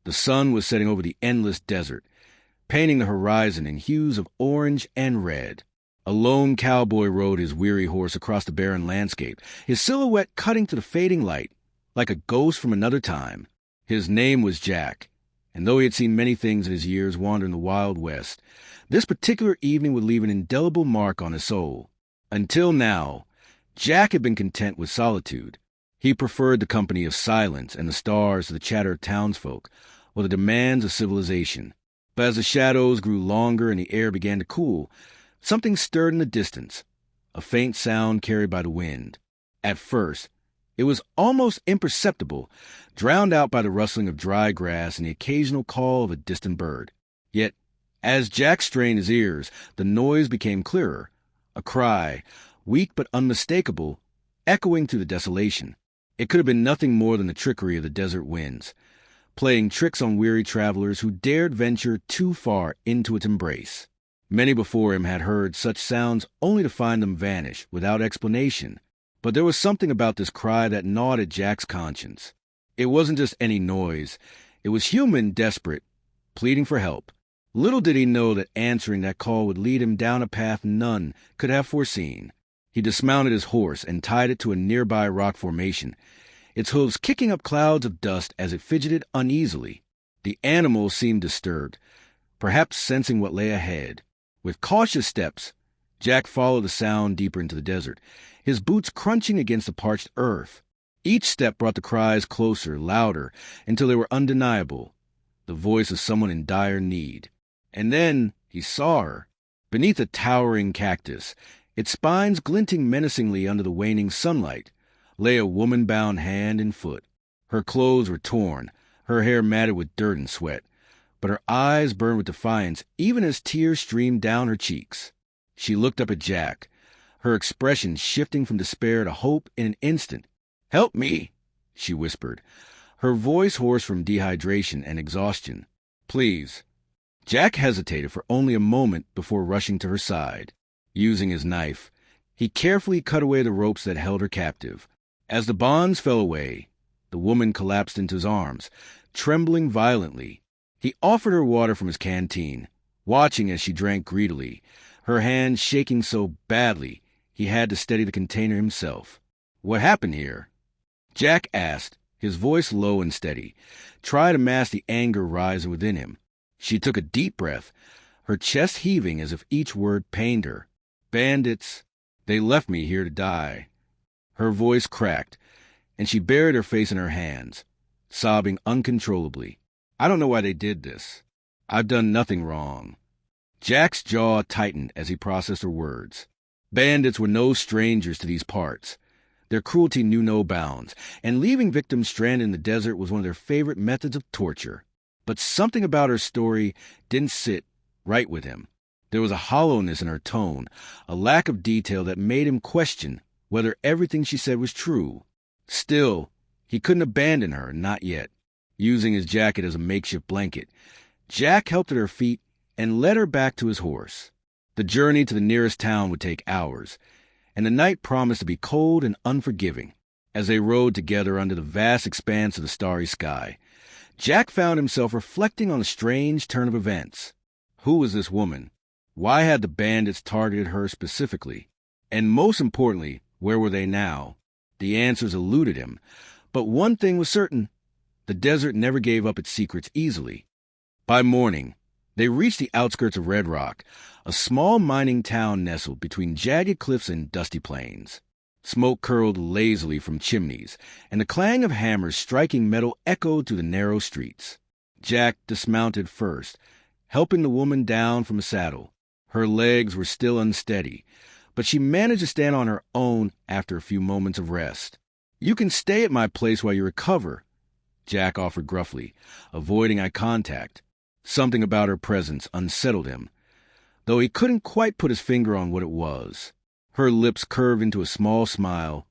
The sun was setting over the endless desert, painting the horizon in hues of orange and red. A lone cowboy rode his weary horse across the barren landscape, his silhouette cutting through the fading light, like a ghost from another time. His name was Jack, and though he had seen many things in his years wandering the Wild West, this particular evening would leave an indelible mark on his soul. Until now, Jack had been content with solitude. He preferred the company of silence and the stars to the chatter of townsfolk or the demands of civilization. But as the shadows grew longer and the air began to cool, something stirred in the distance, a faint sound carried by the wind. At first, it was almost imperceptible, drowned out by the rustling of dry grass and the occasional call of a distant bird. Yet, as Jack strained his ears, the noise became clearer, a cry, weak but unmistakable, echoing through the desolation. It could have been nothing more than the trickery of the desert winds, playing tricks on weary travelers who dared venture too far into its embrace. Many before him had heard such sounds only to find them vanish without explanation, but there was something about this cry that gnawed at Jack's conscience. It wasn't just any noise. It was human, desperate, pleading for help. Little did he know that answering that call would lead him down a path none could have foreseen. He dismounted his horse and tied it to a nearby rock formation, its hooves kicking up clouds of dust as it fidgeted uneasily. The animal seemed disturbed, perhaps sensing what lay ahead. With cautious steps, Jack followed the sound deeper into the desert, his boots crunching against the parched earth. Each step brought the cries closer, louder, until they were undeniable, the voice of someone in dire need. And then he saw her. Beneath a towering cactus, its spines glinting menacingly under the waning sunlight, lay a woman-bound hand and foot. Her clothes were torn, her hair matted with dirt and sweat, but her eyes burned with defiance even as tears streamed down her cheeks. She looked up at Jack, her expression shifting from despair to hope in an instant. "Help me," she whispered, her voice hoarse from dehydration and exhaustion. "Please." Jack hesitated for only a moment before rushing to her side. Using his knife, he carefully cut away the ropes that held her captive. As the bonds fell away, the woman collapsed into his arms, trembling violently. He offered her water from his canteen, watching as she drank greedily, her hands shaking so badly he had to steady the container himself. "What happened here?" Jack asked, his voice low and steady, trying to mask the anger rising within him. She took a deep breath, her chest heaving as if each word pained her. "Bandits. They left me here to die." Her voice cracked, and she buried her face in her hands, sobbing uncontrollably. "I don't know why they did this. I've done nothing wrong." Jack's jaw tightened as he processed her words. Bandits were no strangers to these parts. Their cruelty knew no bounds, and leaving victims stranded in the desert was one of their favorite methods of torture. But something about her story didn't sit right with him. There was a hollowness in her tone, a lack of detail that made him question whether everything she said was true. Still, he couldn't abandon her, not yet. Using his jacket as a makeshift blanket, Jack helped at her feet and led her back to his horse. The journey to the nearest town would take hours, and the night promised to be cold and unforgiving. As they rode together under the vast expanse of the starry sky, Jack found himself reflecting on the strange turn of events. Who was this woman? Why had the bandits targeted her specifically? And most importantly, where were they now? The answers eluded him, but one thing was certain: the desert never gave up its secrets easily. By morning, they reached the outskirts of Red Rock, a small mining town nestled between jagged cliffs and dusty plains. Smoke curled lazily from chimneys, and the clang of hammers striking metal echoed through the narrow streets. Jack dismounted first, helping the woman down from a saddle. Her legs were still unsteady, but she managed to stand on her own after a few moments of rest. "You can stay at my place while you recover," Jack offered gruffly, avoiding eye contact. Something about her presence unsettled him, though he couldn't quite put his finger on what it was. Her lips curved into a small smile,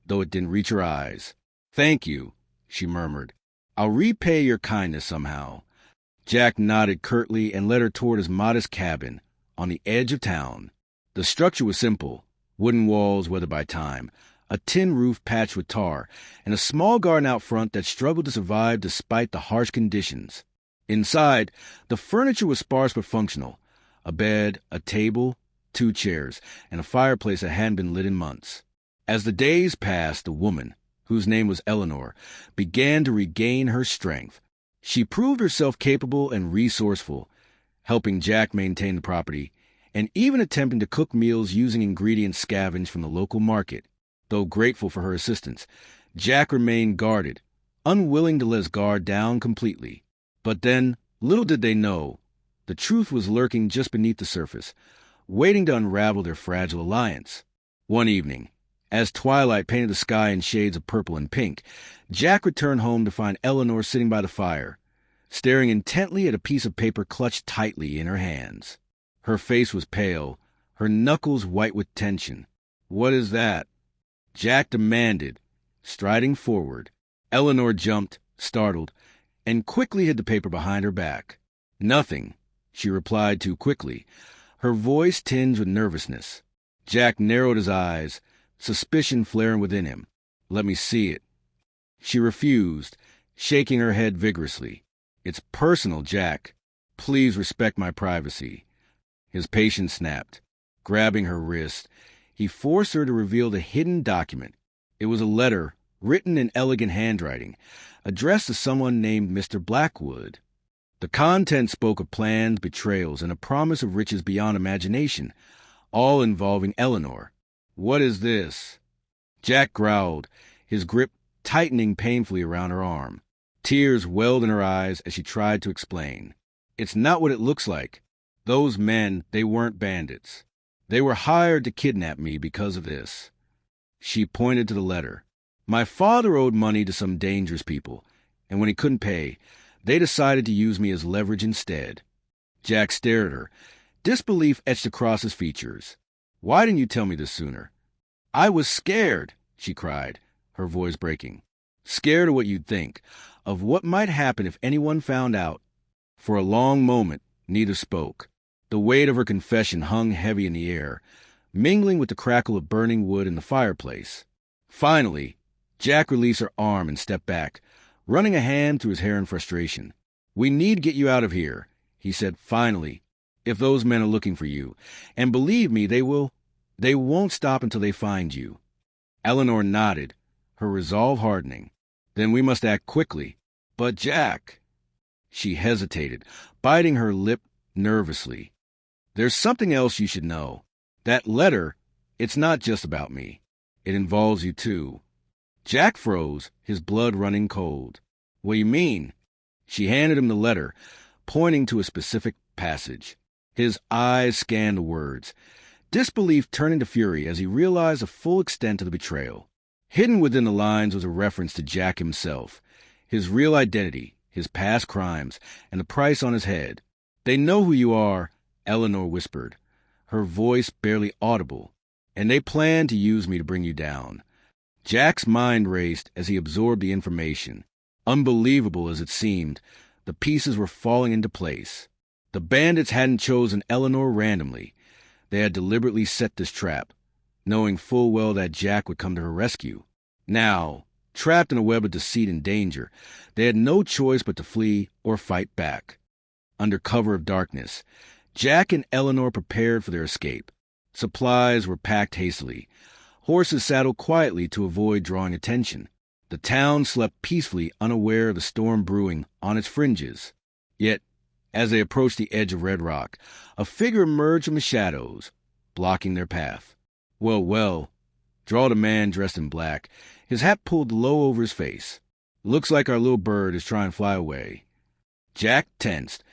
though it didn't reach her eyes. "Thank you," she murmured. "I'll repay your kindness somehow." Jack nodded curtly and led her toward his modest cabin on the edge of town. The structure was simple: wooden walls weathered by time, a tin roof patched with tar, and a small garden out front that struggled to survive despite the harsh conditions. Inside, the furniture was sparse but functional. A bed, a table, 2 chairs, and a fireplace that hadn't been lit in months. As the days passed, the woman, whose name was Eleanor, began to regain her strength. She proved herself capable and resourceful, helping Jack maintain the property, and even attempting to cook meals using ingredients scavenged from the local market. Though grateful for her assistance, Jack remained guarded, unwilling to let his guard down completely. But then, little did they know, the truth was lurking just beneath the surface, waiting to unravel their fragile alliance. One evening, as twilight painted the sky in shades of purple and pink, Jack returned home to find Eleanor sitting by the fire, staring intently at a piece of paper clutched tightly in her hands. Her face was pale, her knuckles white with tension. "What is that?" Jack demanded, striding forward. Eleanor jumped, startled, and quickly hid the paper behind her back. "Nothing," she replied too quickly, her voice tinged with nervousness. Jack narrowed his eyes, suspicion flaring within him. "Let me see it." She refused, shaking her head vigorously. "It's personal, Jack. Please respect my privacy." His patience snapped. Grabbing her wrist, he forced her to reveal the hidden document. It was a letter, written in elegant handwriting, addressed to someone named Mr. Blackwood. The content spoke of plans, betrayals, and a promise of riches beyond imagination, all involving Eleanor. "What is this?" Jack growled, his grip tightening painfully around her arm. Tears welled in her eyes as she tried to explain. "It's not what it looks like. Those men, they weren't bandits. They were hired to kidnap me because of this." She pointed to the letter. "My father owed money to some dangerous people, and when he couldn't pay, they decided to use me as leverage instead." Jack stared at her, disbelief etched across his features. "Why didn't you tell me this sooner?" "I was scared," she cried, her voice breaking. "Scared of what you'd think, of what might happen if anyone found out." For a long moment, neither spoke. The weight of her confession hung heavy in the air, mingling with the crackle of burning wood in the fireplace. Finally, Jack released her arm and stepped back, running a hand through his hair in frustration. "We need to get you out of here," he said finally, "if those men are looking for you. And believe me, they won't stop until they find you." Eleanor nodded, her resolve hardening. "Then we must act quickly." "But Jack—" She hesitated, biting her lip nervously. "There's something else you should know. That letter, it's not just about me. It involves you too." Jack froze, his blood running cold. "What do you mean?" She handed him the letter, pointing to a specific passage. His eyes scanned the words, disbelief turning to fury as he realized the full extent of the betrayal. Hidden within the lines was a reference to Jack himself, his real identity, his past crimes, and the price on his head. "They know who you are," Eleanor whispered, her voice barely audible, "and they plan to use me to bring you down." Jack's mind raced as he absorbed the information. Unbelievable as it seemed, the pieces were falling into place. The bandits hadn't chosen Eleanor randomly. They had deliberately set this trap, knowing full well that Jack would come to her rescue. Now, trapped in a web of deceit and danger, they had no choice but to flee or fight back. Under cover of darkness, Jack and Eleanor prepared for their escape. Supplies were packed hastily. Horses saddled quietly to avoid drawing attention. The town slept peacefully, unaware of the storm brewing on its fringes. Yet, as they approached the edge of Red Rock, a figure emerged from the shadows, blocking their path. "Well, well," drawled a man dressed in black, his hat pulled low over his face. "Looks like our little bird is trying to fly away." Jack tensed,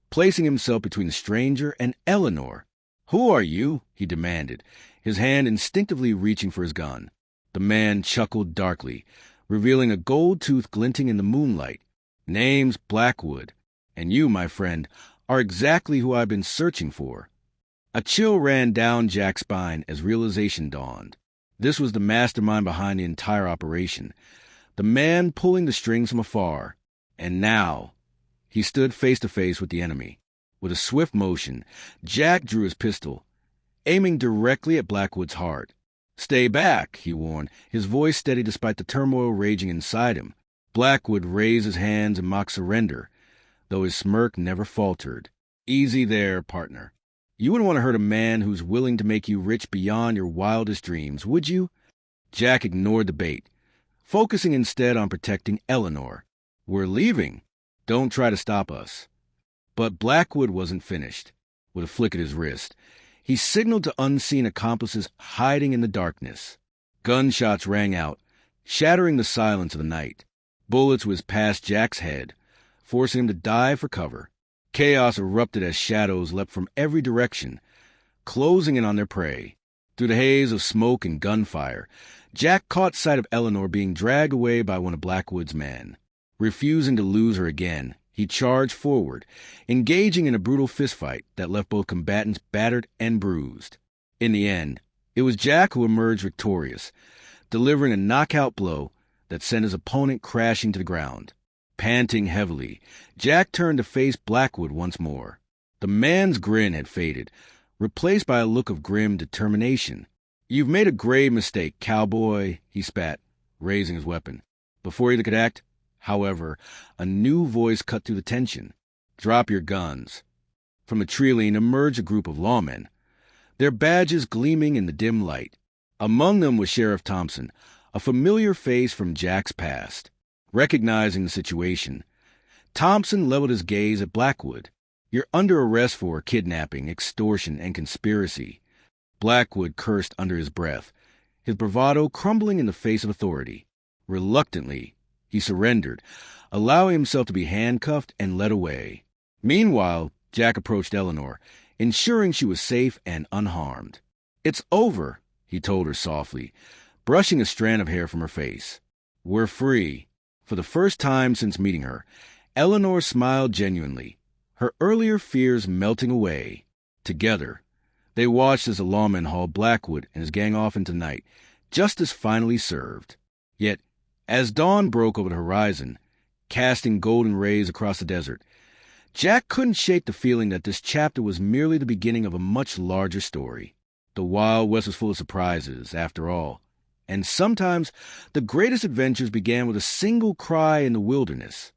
placing himself between the stranger and Eleanor. "Who are you?" he demanded, his hand instinctively reaching for his gun. The man chuckled darkly, revealing a gold tooth glinting in the moonlight. "Name's Blackwood, and you, my friend, are exactly who I've been searching for." A chill ran down Jack's spine as realization dawned. This was the mastermind behind the entire operation, the man pulling the strings from afar. And now, he stood face to face with the enemy. With a swift motion, Jack drew his pistol, aiming directly at Blackwood's heart. "Stay back," he warned, his voice steady despite the turmoil raging inside him. Blackwood raised his hands in mock surrender, though his smirk never faltered. "Easy there, partner. You wouldn't want to hurt a man who's willing to make you rich beyond your wildest dreams, would you?" Jack ignored the bait, focusing instead on protecting Eleanor. "We're leaving. Don't try to stop us." But Blackwood wasn't finished. With a flick at his wrist, he signaled to unseen accomplices hiding in the darkness. Gunshots rang out, shattering the silence of the night. Bullets whizzed past Jack's head, forcing him to dive for cover. Chaos erupted as shadows leapt from every direction, closing in on their prey. Through the haze of smoke and gunfire, Jack caught sight of Eleanor being dragged away by one of Blackwood's men. Refusing to lose her again, he charged forward, engaging in a brutal fistfight that left both combatants battered and bruised. In the end, it was Jack who emerged victorious, delivering a knockout blow that sent his opponent crashing to the ground. Panting heavily, Jack turned to face Blackwood once more. The man's grin had faded, replaced by a look of grim determination. "You've made a grave mistake, cowboy," he spat, raising his weapon. Before he could act, however, a new voice cut through the tension. "Drop your guns." From the tree-lane emerged a group of lawmen, their badges gleaming in the dim light. Among them was Sheriff Thompson, a familiar face from Jack's past. Recognizing the situation, Thompson leveled his gaze at Blackwood. "You're under arrest for kidnapping, extortion, and conspiracy." Blackwood cursed under his breath, his bravado crumbling in the face of authority. Reluctantly, he surrendered, allowing himself to be handcuffed and led away. Meanwhile, Jack approached Eleanor, ensuring she was safe and unharmed. "It's over," he told her softly, brushing a strand of hair from her face. "We're free." For the first time since meeting her, Eleanor smiled genuinely, her earlier fears melting away. Together, they watched as the lawman hauled Blackwood and his gang off into night, justice finally served. Yet, as dawn broke over the horizon, casting golden rays across the desert, Jack couldn't shake the feeling that this chapter was merely the beginning of a much larger story. The Wild West was full of surprises, after all, and sometimes the greatest adventures began with a single cry in the wilderness.